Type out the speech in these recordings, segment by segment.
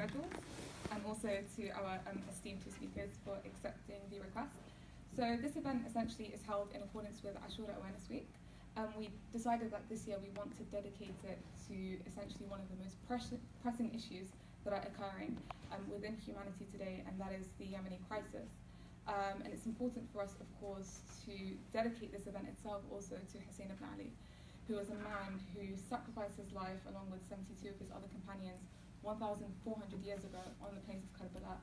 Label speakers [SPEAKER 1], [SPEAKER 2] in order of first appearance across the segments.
[SPEAKER 1] schedules, and also to our esteemed two speakers for accepting the request. So this event essentially is held in accordance with Ashura Awareness Week. We decided that this year we want to dedicate it to essentially one of the most pressing issues that are occurring within humanity today, and that is the Yemeni crisis. And it's important for us, of course, to dedicate this event itself also to Hussein ibn Ali, who was a man who sacrificed his life along with 72 of his other companions 1,400 years ago on the plains of Karbala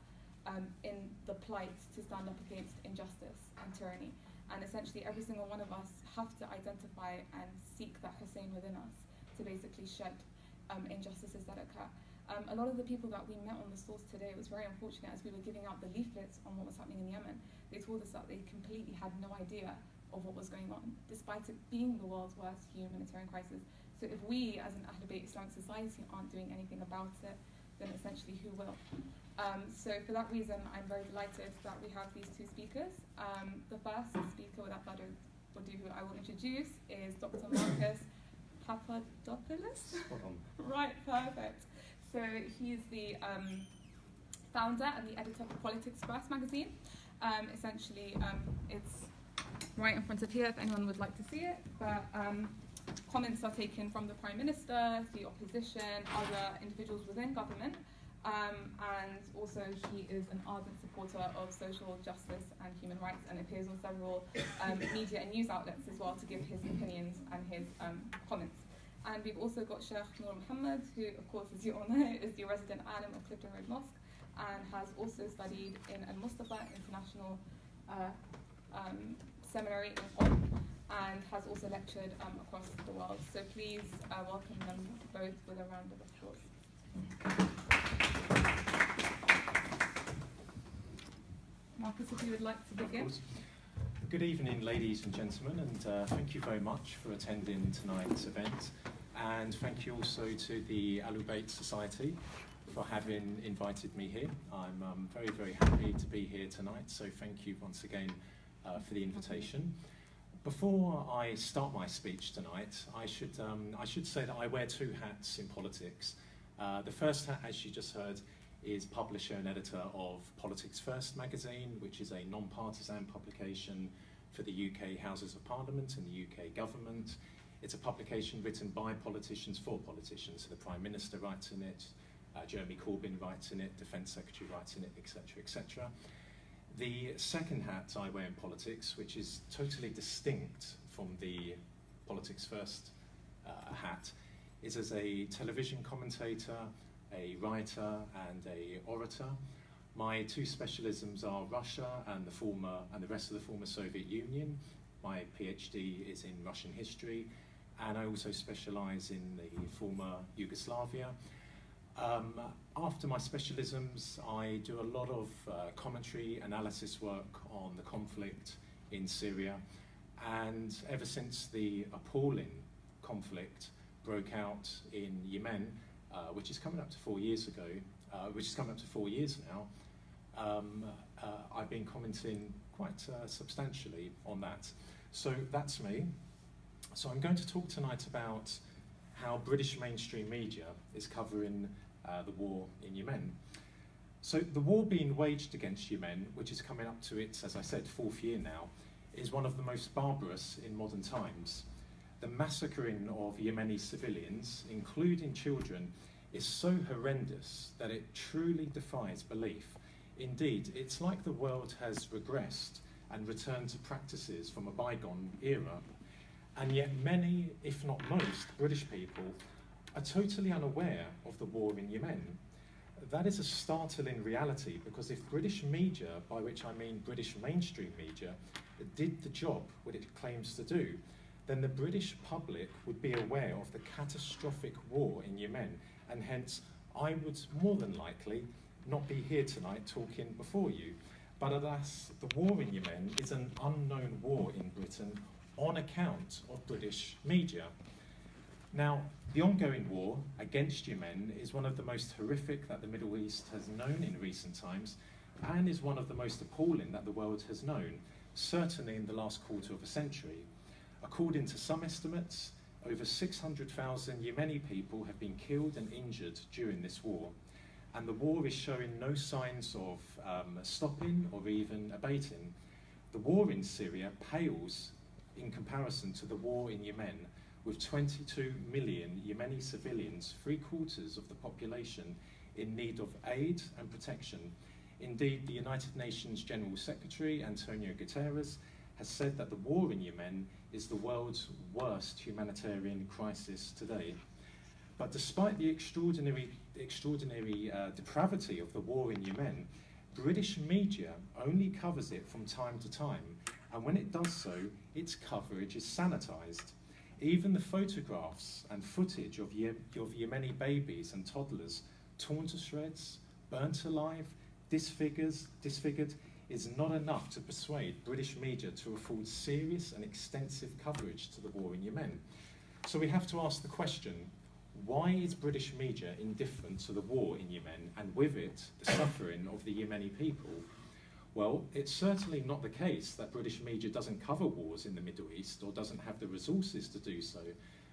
[SPEAKER 1] in the plight to stand up against injustice and tyranny. And essentially every single one of us have to identify and seek that Hussein within us to basically shed injustices that occur. A lot of the people that we met on the source today, it was very unfortunate as we were giving out the leaflets on what was happening in Yemen. They told us that they completely had no idea of what was going on, despite it being the world's worst humanitarian crisis. So if we, as an AhlulBayt Islamic society, aren't doing anything about it, then essentially who will? So for that reason, I'm very delighted that we have these two speakers. The first speaker, without further ado, who I will introduce, is Dr. Marcus Papadopoulos. Right, perfect. So he's the founder and the editor of Politics First magazine. Essentially, it's right in front of here if anyone would like to see it. But comments are taken from the Prime Minister, the opposition, other individuals within government. And also he is an ardent supporter of social justice and human rights, and appears on several media and news outlets as well to give his opinions and his comments. And we've also got Sheikh Noor Muhammad, who, of course, as you all know, is the resident alim of Clifton Road Mosque, and has also studied in Al-Mustafa International Seminary in Qom, and has also lectured across the world. So please welcome them both with a round of applause. Marcus, if you would like to begin.
[SPEAKER 2] Good evening, ladies and gentlemen, and thank you very much for attending tonight's event. And thank you also to the AhlulBayt Society for having invited me here. I'm very, very happy to be here tonight, so thank you once again for the invitation. Before I start my speech tonight, I should say that I wear two hats in politics. The first hat, as you just heard, is publisher and editor of Politics First magazine, which is a non-partisan publication for the UK Houses of Parliament and the UK government. It's a publication written by politicians for politicians. So the Prime Minister writes in it, Jeremy Corbyn writes in it, Defence Secretary writes in it, etc., etc. The second hat I wear in politics, which is totally distinct from the Politics First hat, is as a television commentator, a writer and a orator. My two specialisms are Russia and the rest of the former Soviet Union. My PhD is in Russian history, and I also specialise in the former Yugoslavia. After my specialisms, I do a lot of commentary, analysis work on the conflict in Syria, and ever since the appalling conflict broke out in Yemen, which is coming up to 4 years ago, which is coming up to 4 years now, I've been commenting quite substantially on that. So that's me. So I'm going to talk tonight about how British mainstream media is covering the war in Yemen. So the war being waged against Yemen, which is coming up to its, as I said, 4th year now, is one of the most barbarous in modern times. The massacring of Yemeni civilians, including children, is so horrendous that it truly defies belief. Indeed, it's like the world has regressed and returned to practices from a bygone era. And yet many, if not most, British people are totally unaware of the war in Yemen. That is a startling reality, because if British media, by which I mean British mainstream media, did the job what it claims to do, then the British public would be aware of the catastrophic war in Yemen, and hence I would more than likely not be here tonight talking before you. But alas, the war in Yemen is an unknown war in Britain on account of British media. Now, the ongoing war against Yemen is one of the most horrific that the Middle East has known in recent times, and is one of the most appalling that the world has known, certainly in the last quarter of a century. According to some estimates, over 600,000 Yemeni people have been killed and injured during this war. and the war is showing no signs of stopping or even abating. The war in Syria pales in comparison to the war in Yemen, with 22 million Yemeni civilians, 3/4 of the population, in need of aid and protection. Indeed, the United Nations General Secretary, Antonio Guterres, has said that the war in Yemen is the world's worst humanitarian crisis today. But despite the extraordinary depravity of the war in Yemen, British media only covers it from time to time, and when it does so, its coverage is sanitised. Even the photographs and footage of Yemeni babies and toddlers torn to shreds, burnt alive, disfigured, is not enough to persuade British media to afford serious and extensive coverage to the war in Yemen. So we have to ask the question, why is British media indifferent to the war in Yemen, and with it, the suffering of the Yemeni people? Well, it's certainly not the case that British media doesn't cover wars in the Middle East or doesn't have the resources to do so,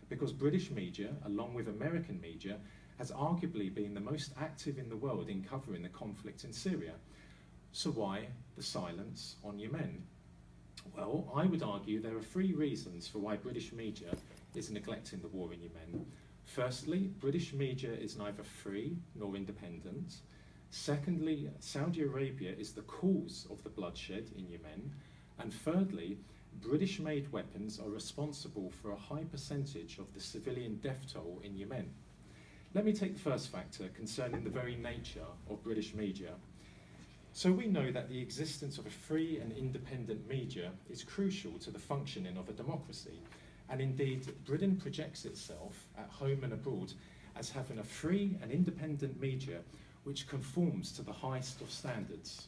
[SPEAKER 2] because British media, along with American media, has arguably been the most active in the world in covering the conflict in Syria. So why the silence on Yemen? Well, I would argue there are 3 reasons for why British media is neglecting the war in Yemen. Firstly, British media is neither free nor independent. Secondly, Saudi Arabia is the cause of the bloodshed in Yemen. And thirdly, British-made weapons are responsible for a high percentage of the civilian death toll in Yemen. Let me take the first factor concerning the very nature of British media. So we know that the existence of a free and independent media is crucial to the functioning of a democracy. And indeed, Britain projects itself at home and abroad as having a free and independent media which conforms to the highest of standards.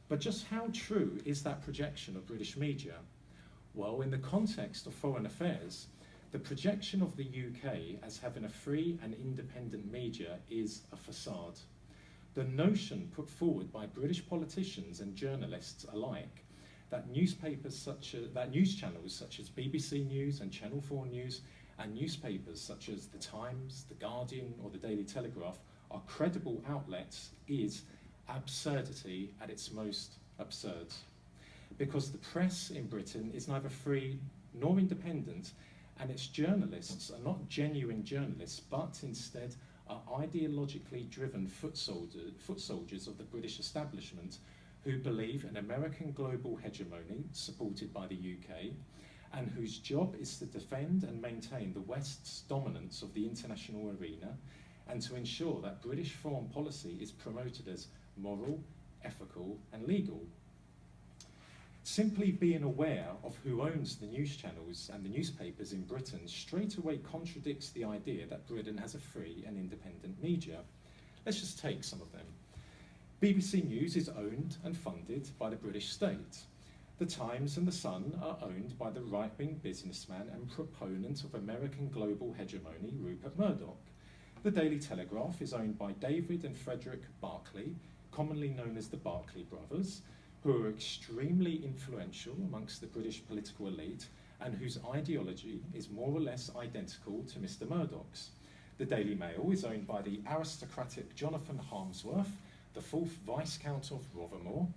[SPEAKER 2] But just how true is that projection of British media? Well, in the context of foreign affairs, the projection of the UK as having a free and independent media is a facade. The notion put forward by British politicians and journalists alike that news channels such as BBC News and Channel 4 News and newspapers such as The Times, The Guardian or The Daily Telegraph are credible outlets is absurdity at its most absurd. Because the press in Britain is neither free nor independent, and its journalists are not genuine journalists, but instead are ideologically driven foot soldiers of the British establishment who believe in American global hegemony supported by the UK, and whose job is to defend and maintain the West's dominance of the international arena, and to ensure that British foreign policy is promoted as moral, ethical, and legal. Simply being aware of who owns the news channels and the newspapers in Britain straight away contradicts the idea that Britain has a free and independent media. Let's just take some of them. BBC News is owned and funded by the British state. The Times and The Sun are owned by the right-wing businessman and proponent of American global hegemony, Rupert Murdoch. The Daily Telegraph is owned by David and Frederick Barclay, commonly known as the Barclay brothers, who are extremely influential amongst the British political elite and whose ideology is more or less identical to Mr. Murdoch's. The Daily Mail is owned by the aristocratic Jonathan Harmsworth, the 4th Viscount of Rothermore,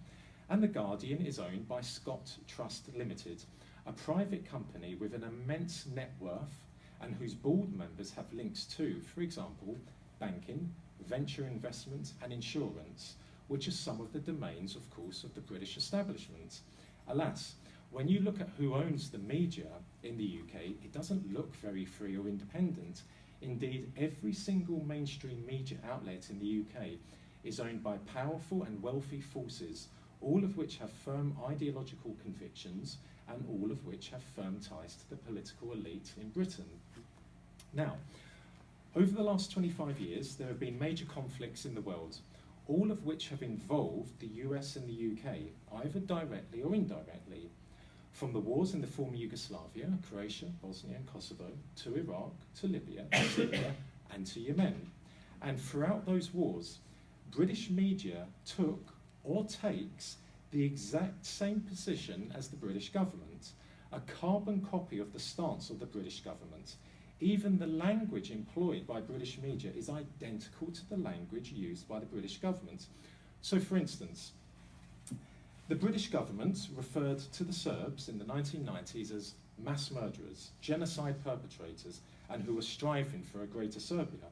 [SPEAKER 2] and The Guardian is owned by Scott Trust Limited, a private company with an immense net worth and whose board members have links to, for example, banking, venture investment and insurance, which are some of the domains, of course, of the British establishment. Alas, when you look at who owns the media in the UK, it doesn't look very free or independent. Indeed, every single mainstream media outlet in the UK is owned by powerful and wealthy forces, all of which have firm ideological convictions and all of which have firm ties to the political elite in Britain. Now, over the last 25 years, there have been major conflicts in the world, all of which have involved the US and the UK, either directly or indirectly. From the wars in the former Yugoslavia, Croatia, Bosnia and Kosovo, to Iraq, to Libya, Syria and to Yemen. And throughout those wars, British media took or takes the exact same position as the British government, a carbon copy of the stance of the British government. even the language employed by British media is identical to the language used by the British government. So, for instance, the British government referred to the Serbs in the 1990s as mass murderers, genocide perpetrators, and who were striving for a greater Serbia,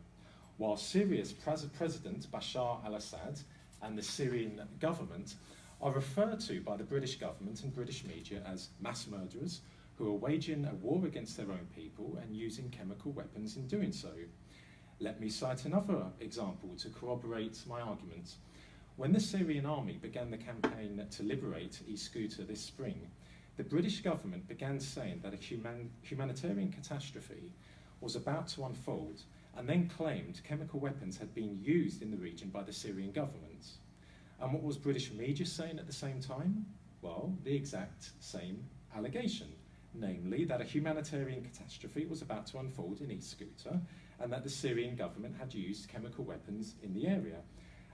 [SPEAKER 2] while Syria's President Bashar al-Assad and the Syrian government are referred to by the British government and British media as mass murderers who are waging a war against their own people and using chemical weapons in doing so. Let me cite another example to corroborate my argument. When the Syrian army began the campaign to liberate East Ghouta this spring, the British government began saying that a humanitarian catastrophe was about to unfold, and then claimed chemical weapons had been used in the region by the Syrian government. And what was British media saying at the same time? Well, the exact same allegation, namely that a humanitarian catastrophe was about to unfold in East Ghouta and that the Syrian government had used chemical weapons in the area.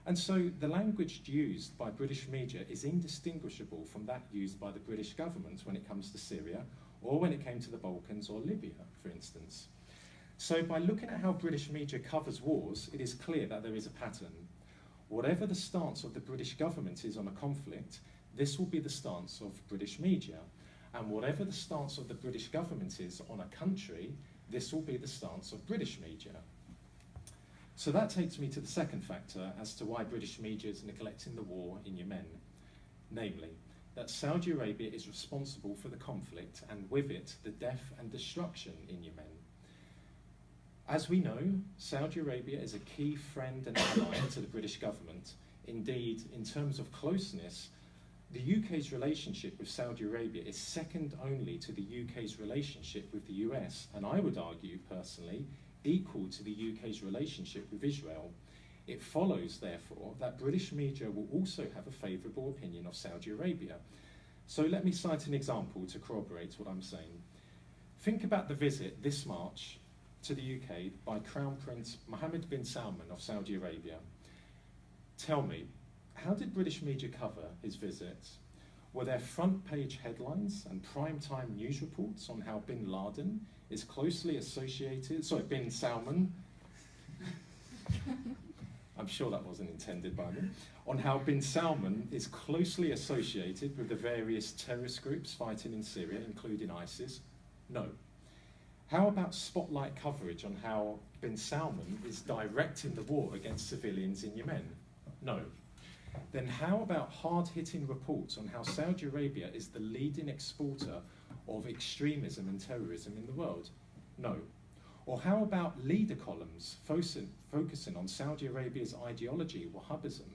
[SPEAKER 2] And so the language used by British media is indistinguishable from that used by the British government when it comes to Syria, or when it came to the Balkans or Libya, for instance. So by looking at how British media covers wars, it is clear that there is a pattern. Whatever the stance of the British government is on a conflict, this will be the stance of British media. And whatever the stance of the British government is on a country, this will be the stance of British media. So that takes me to the second factor as to why British media is neglecting the war in Yemen, namely that Saudi Arabia is responsible for the conflict and with it the death and destruction in Yemen. As we know, Saudi Arabia is a key friend and ally to the British government. Indeed, in terms of closeness, the UK's relationship with Saudi Arabia is second only to the UK's relationship with the US, and I would argue, personally, equal to the UK's relationship with Israel. It follows, therefore, that British media will also have a favourable opinion of Saudi Arabia. So let me cite an example to corroborate what I'm saying. Think about the visit this March to the UK by Crown Prince Mohammed bin Salman of Saudi Arabia. Tell me, how did British media cover his visit? Were there front page headlines and prime-time news reports on how bin Laden is closely associated, bin Salman, I'm sure that wasn't intended by me, on how bin Salman is closely associated with the various terrorist groups fighting in Syria, including ISIS? No. How about spotlight coverage on how bin Salman is directing the war against civilians in Yemen? No. Then how about hard-hitting reports on how Saudi Arabia is the leading exporter of extremism and terrorism in the world? No. Or how about leader columns focusing on Saudi Arabia's ideology, Wahhabism,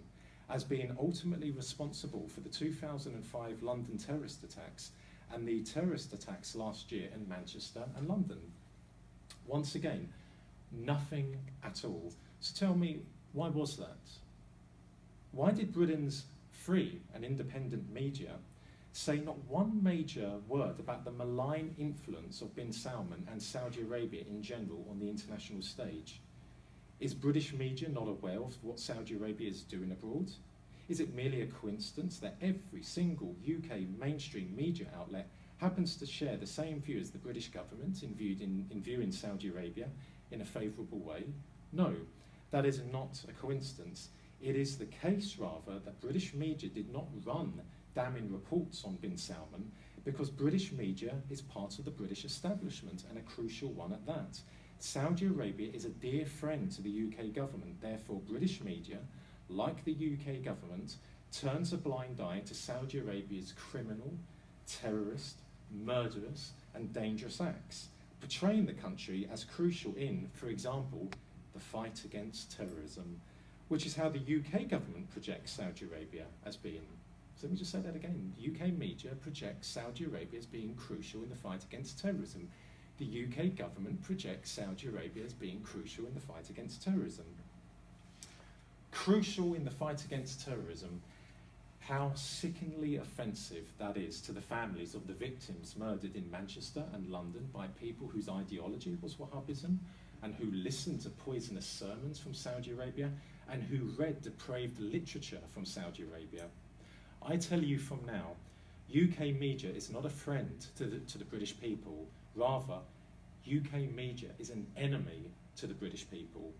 [SPEAKER 2] as being ultimately responsible for the 2005 London terrorist attacks and the terrorist attacks last year in Manchester and London? Once again, nothing at all. So tell me, why was that? Why did Britain's free and independent media say not one major word about the malign influence of bin Salman and Saudi Arabia in general on the international stage? Is British media not aware of what Saudi Arabia is doing abroad? Is it merely a coincidence that every single UK mainstream media outlet happens to share the same view as the British government in viewing Saudi Arabia in a favourable way? No, that is not a coincidence. It is the case, rather, that British media did not run damning reports on bin Salman because British media is part of the British establishment, and a crucial one at that. Saudi Arabia is a dear friend to the UK government. Therefore, British media, like the UK government, turns a blind eye to Saudi Arabia's criminal, terrorist, murderous and dangerous acts, portraying the country as crucial in, for example, the fight against terrorism, which is how the UK government projects Saudi Arabia as being. So let me just say that again. The UK media projects Saudi Arabia as being crucial in the fight against terrorism. The UK government projects Saudi Arabia as being crucial in the fight against terrorism. Crucial in the fight against terrorism. How sickeningly offensive that is to the families of the victims murdered in Manchester and London by people whose ideology was Wahhabism and who listened to poisonous sermons from Saudi Arabia and who read depraved literature from Saudi Arabia. I tell you from now, UK media is not a friend to the British people. Rather, UK media is an enemy to the British people.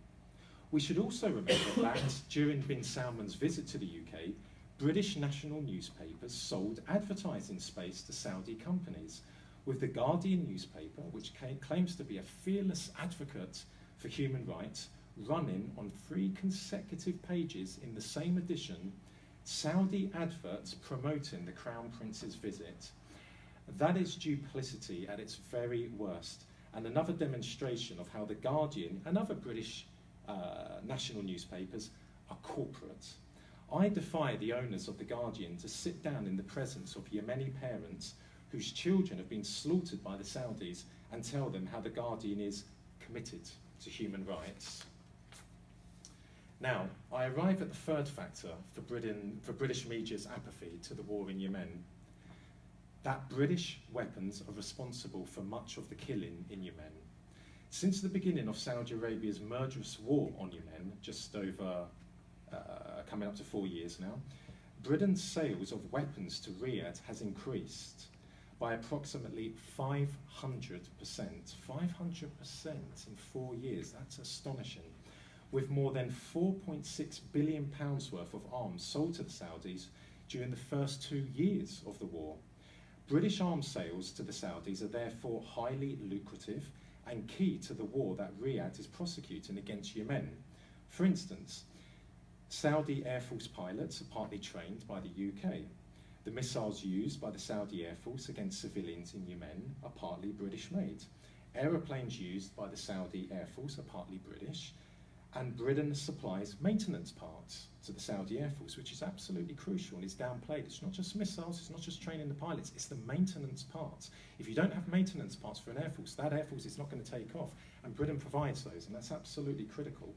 [SPEAKER 2] We should also remember that during Bin Salman's visit to the UK, British national newspapers sold advertising space to Saudi companies, with the Guardian newspaper, which claims to be a fearless advocate for human rights, running on 3 consecutive pages in the same edition, Saudi adverts promoting the Crown Prince's visit. That is duplicity at its very worst, and another demonstration of how the Guardian and other British national newspapers are corporate. I defy the owners of the Guardian to sit down in the presence of Yemeni parents whose children have been slaughtered by the Saudis and tell them how the Guardian is committed to human rights. Now, I arrive at the third factor for British media's apathy to the war in Yemen, that British weapons are responsible for much of the killing in Yemen. Since the beginning of Saudi Arabia's murderous war on Yemen, just over coming up to 4 years now, Britain's sales of weapons to Riyadh has increased by approximately 500%. 500% in 4 years, that's astonishing. With more than £4.6 billion worth of arms sold to the Saudis during the first 2 years of the war. British arms sales to the Saudis are therefore highly lucrative and key to the war that Riyadh is prosecuting against Yemen. For instance, Saudi Air Force pilots are partly trained by the UK. The missiles used by the Saudi Air Force against civilians in Yemen are partly British made. Aeroplanes used by the Saudi Air Force are partly British, and Britain supplies maintenance parts to the Saudi Air Force, which is absolutely crucial and is downplayed. It's not just missiles, it's not just training the pilots, it's the maintenance parts. If you don't have maintenance parts for an Air Force, that Air Force is not going to take off, and Britain provides those, and that's absolutely critical.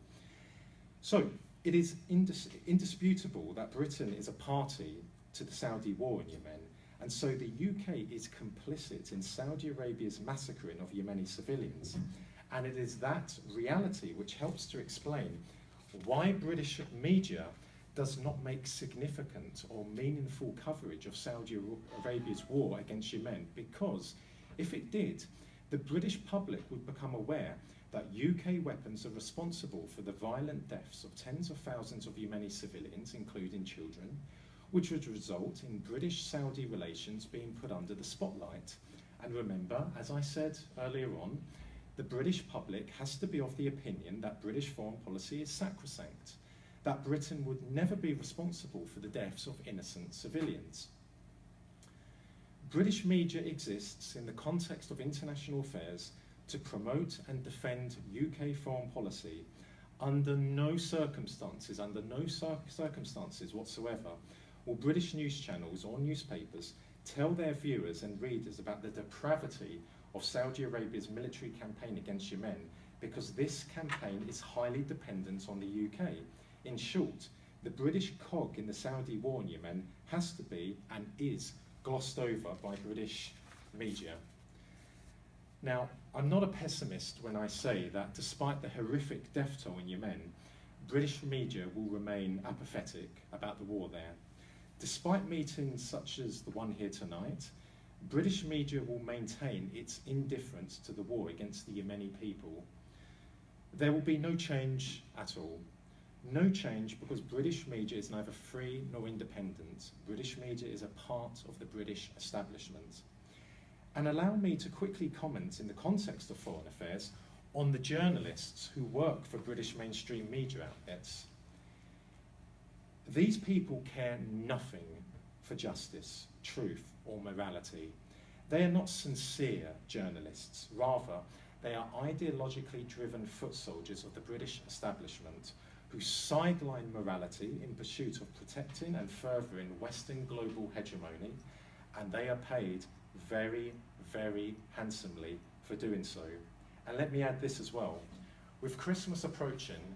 [SPEAKER 2] So, it is indisputable that Britain is a party to the Saudi war in Yemen, and so the UK is complicit in Saudi Arabia's massacring of Yemeni civilians. And it is that reality which helps to explain why British media does not make significant or meaningful coverage of Saudi Arabia's war against Yemen, because if it did, the British public would become aware that UK weapons are responsible for the violent deaths of tens of thousands of Yemeni civilians, including children, which would result in British-Saudi relations being put under the spotlight. And remember, as I said earlier on, the British public has to be of the opinion that British foreign policy is sacrosanct, that Britain would never be responsible for the deaths of innocent civilians. British media exists in the context of international affairs to promote and defend UK foreign policy. Under no circumstances whatsoever will British news channels or newspapers tell their viewers and readers about the depravity of Saudi Arabia's military campaign against Yemen, because this campaign is highly dependent on the UK. In short, the British cog in the Saudi war in Yemen has to be and is glossed over by British media. Now, I'm not a pessimist when I say that despite the horrific death toll in Yemen, British media will remain apathetic about the war there. Despite meetings such as the one here tonight, British media will maintain its indifference to the war against the Yemeni people. There will be no change at all. No change, because British media is neither free nor independent. British media is a part of the British establishment. And allow me to quickly comment in the context of foreign affairs on the journalists who work for British mainstream media outlets. These people care nothing for justice, truth, or morality. They are not sincere journalists. Rather, they are ideologically driven foot soldiers of the British establishment who sideline morality in pursuit of protecting and furthering Western global hegemony, and they are paid very, very handsomely for doing so. And let me add this as well. With Christmas approaching,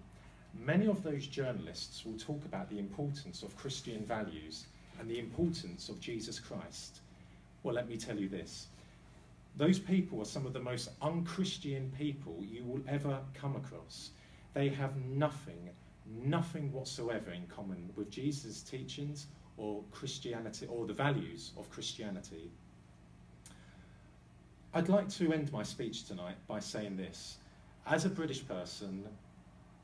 [SPEAKER 2] many of those journalists will talk about the importance of Christian values and the importance of Jesus Christ. Well, let me tell you this. Those people are some of the most unchristian people you will ever come across. They have nothing whatsoever in common with Jesus' teachings or Christianity or the values of Christianity. I'd like to end my speech tonight by saying this. As a British person,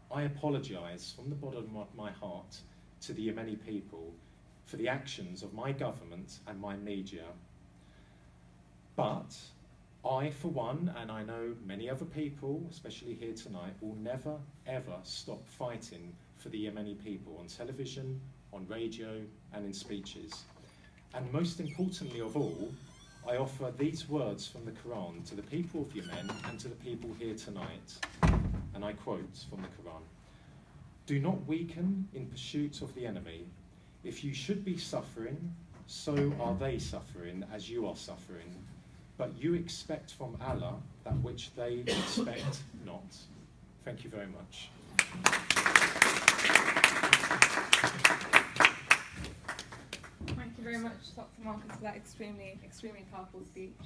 [SPEAKER 2] I apologise from the bottom of my heart to the Yemeni people for the actions of my government and my media. But I, for one, and I know many other people, especially here tonight, will never, ever stop fighting for the Yemeni people on television, on radio, and in speeches. And most importantly of all, I offer these words from the Quran to the people of Yemen and to the people here tonight. And I quote from the Quran: "Do not weaken in pursuit of the enemy. If you should be suffering, so are they suffering as you are suffering. But you expect from Allah that which they expect not." Thank you very much.
[SPEAKER 1] Thank you very much, Dr. Marcus, for that extremely powerful speech.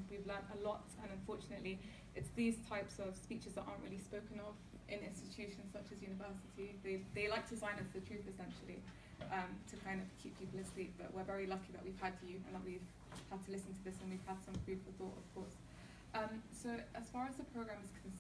[SPEAKER 1] We've learned a lot, and unfortunately, it's these types of speeches that aren't really spoken of in institutions such as university. They like to silence the truth, essentially, to kind of keep people asleep. But we're very lucky that we've had you and that we've had to listen to this, and we've had some food for thought, of course. So as far as the program is concerned,